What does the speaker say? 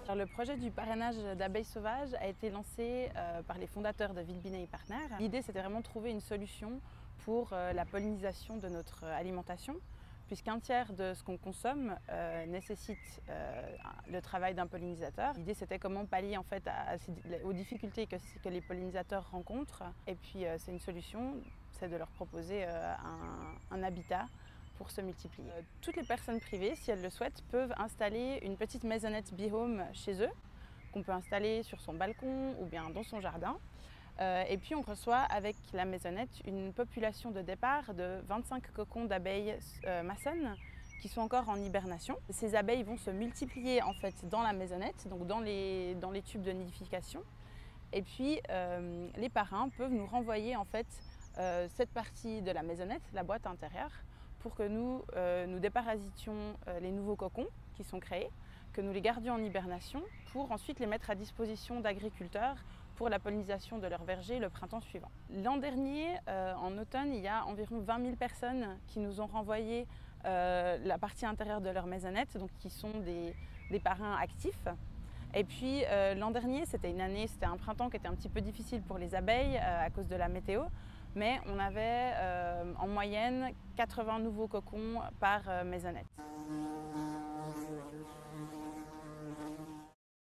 Alors, le projet du parrainage d'abeilles sauvages a été lancé par les fondateurs de Vilbinet et Partners. L'idée, c'était vraiment de trouver une solution pour la pollinisation de notre alimentation, puisqu'un tiers de ce qu'on consomme nécessite le travail d'un pollinisateur. L'idée, c'était comment pallier en fait aux difficultés que les pollinisateurs rencontrent. Et puis, c'est une solution, c'est de leur proposer un habitat pour se multiplier. Toutes les personnes privées, si elles le souhaitent, peuvent installer une petite maisonnette Bihome chez eux, qu'on peut installer sur son balcon ou bien dans son jardin. Et puis on reçoit avec la maisonnette une population de départ de 25 cocons d'abeilles maçonnes qui sont encore en hibernation. Ces abeilles vont se multiplier en fait dans la maisonnette, donc dans les tubes de nidification. Et puis les parrains peuvent nous renvoyer en fait cette partie de la maisonnette, la boîte intérieure, pour que nous déparasitions les nouveaux cocons qui sont créés, que nous les gardions en hibernation pour ensuite les mettre à disposition d'agriculteurs pour la pollinisation de leurs vergers le printemps suivant. L'an dernier, en automne, il y a environ 20 000 personnes qui nous ont renvoyé la partie intérieure de leur maisonnette, donc qui sont des parrains actifs. Et puis l'an dernier, c'était un printemps qui était un petit peu difficile pour les abeilles à cause de la météo, mais on avait en moyenne 80 nouveaux cocons par maisonnette.